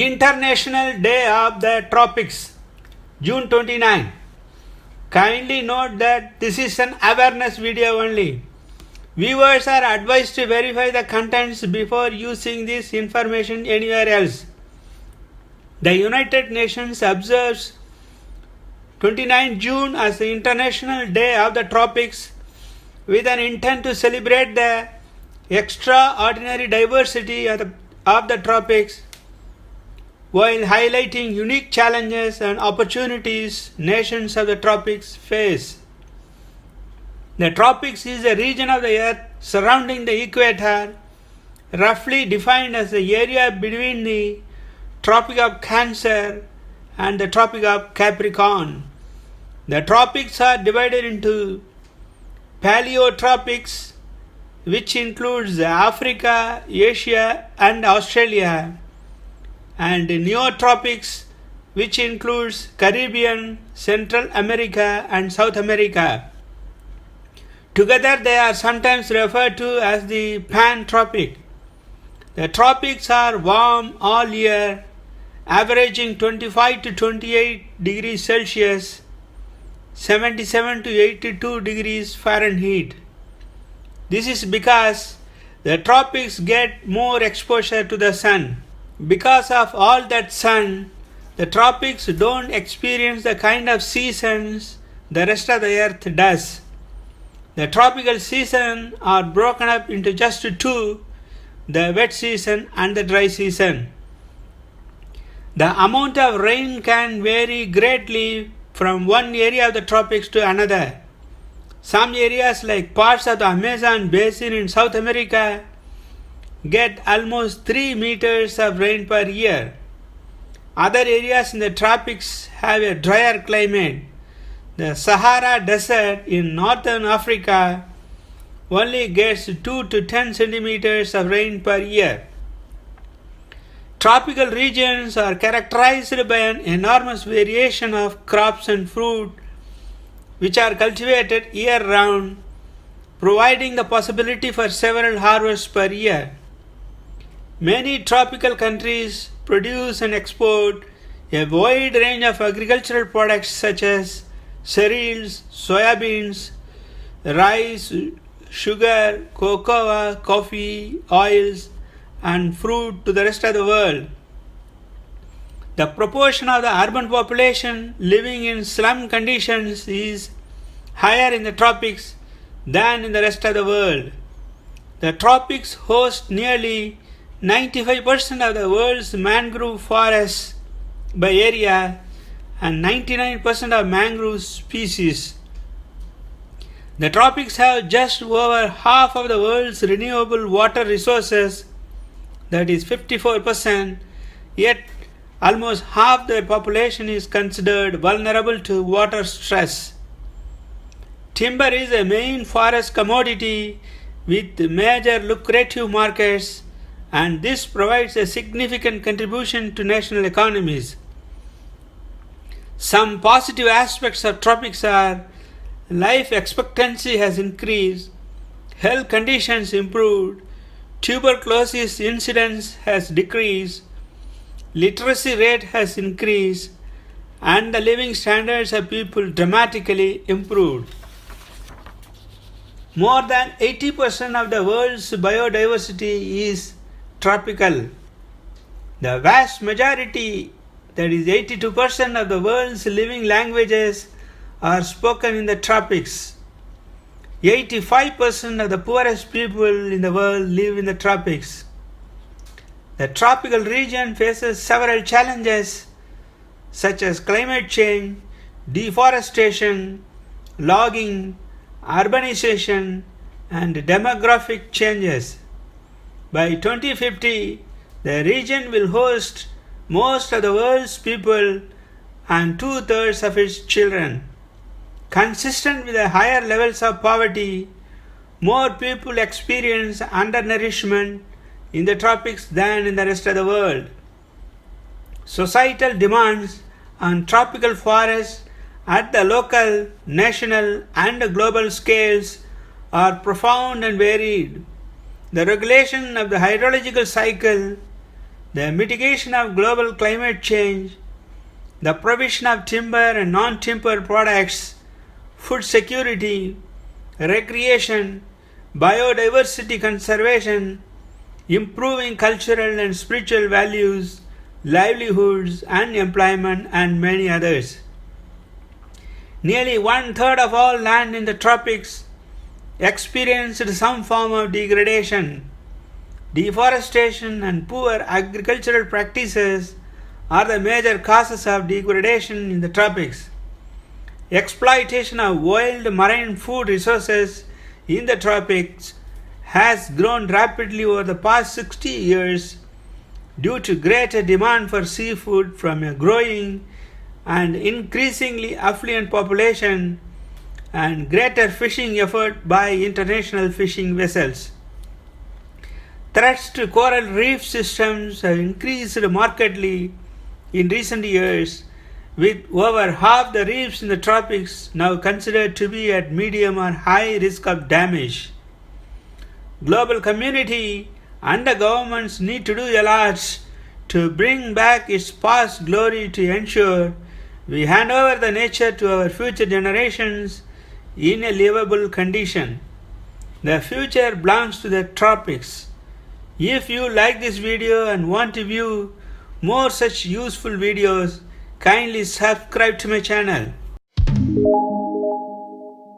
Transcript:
International Day of the Tropics, June 29. Kindly note that this is an awareness video only. Viewers are advised to verify the contents before using this information anywhere else. The United Nations observes 29 June as the International Day of the Tropics with an intent to celebrate the extraordinary diversity of the tropics while highlighting unique challenges and opportunities nations of the tropics face. The tropics is a region of the earth surrounding the equator, roughly defined as the area between the Tropic of Cancer and the Tropic of Capricorn. The tropics are divided into Paleotropics, which includes Africa, Asia and Australia, and Neotropics, which includes Caribbean, Central America and South America. Together they are sometimes referred to as the Pantropic. The tropics are warm all year, averaging 25 to 28 degrees Celsius, 77 to 82 degrees Fahrenheit. This is because the tropics get more exposure to the sun. Because of all that sun, the tropics don't experience the kind of seasons the rest of the earth does. The tropical seasons are broken up into just two, the wet season and the dry season. The amount of rain can vary greatly from one area of the tropics to another. Some areas like parts of the Amazon basin in South America get almost 3 meters of rain per year. Other areas in the tropics have a drier climate. The Sahara Desert in northern Africa only gets 2 to 10 centimeters of rain per year. Tropical regions are characterized by an enormous variation of crops and fruit which are cultivated year-round, providing the possibility for several harvests per year. Many tropical countries produce and export a wide range of agricultural products such as cereals, soybeans, rice, sugar, cocoa, coffee, oils, and fruit to the rest of the world. The proportion of the urban population living in slum conditions is higher in the tropics than in the rest of the world. The tropics host nearly 95% of the world's mangrove forests by area and 99% of mangrove species. The tropics have just over half of the world's renewable water resources, that is 54%, yet almost half the population is considered vulnerable to water stress. Timber is a main forest commodity with major lucrative markets, and this provides a significant contribution to national economies. Some positive aspects of tropics are life expectancy has increased, health conditions improved, tuberculosis incidence has decreased, literacy rate has increased, and the living standards of people dramatically improved. More than 80% of the world's biodiversity is tropical. The vast majority, that is 82% of the world's living languages, are spoken in the tropics. 85% of the poorest people in the world live in the tropics. The tropical region faces several challenges such as climate change, deforestation, logging, urbanization, and demographic changes. By 2050, the region will host most of the world's people and 2/3 of its children. Consistent with the higher levels of poverty, more people experience undernourishment in the tropics than in the rest of the world. Societal demands on tropical forests at the local, national, and global scales are profound and varied. The regulation of the hydrological cycle, the mitigation of global climate change, the provision of timber and non-timber products, food security, recreation, biodiversity conservation, improving cultural and spiritual values, livelihoods and employment, and many others. Nearly 1/3 of all land in the tropics experienced some form of degradation. Deforestation and poor agricultural practices are the major causes of degradation in the tropics. Exploitation of wild marine food resources in the tropics has grown rapidly over the past 60 years due to greater demand for seafood from a growing and increasingly affluent population and greater fishing effort by international fishing vessels. Threats to coral reef systems have increased markedly in recent years, with over half the reefs in the tropics now considered to be at medium or high risk of damage. Global community and the governments need to do a lot to bring back its past glory to ensure we hand over the nature to our future generations in a livable condition. The future belongs to the tropics. If you like this video and want to view more such useful videos, kindly subscribe to my channel.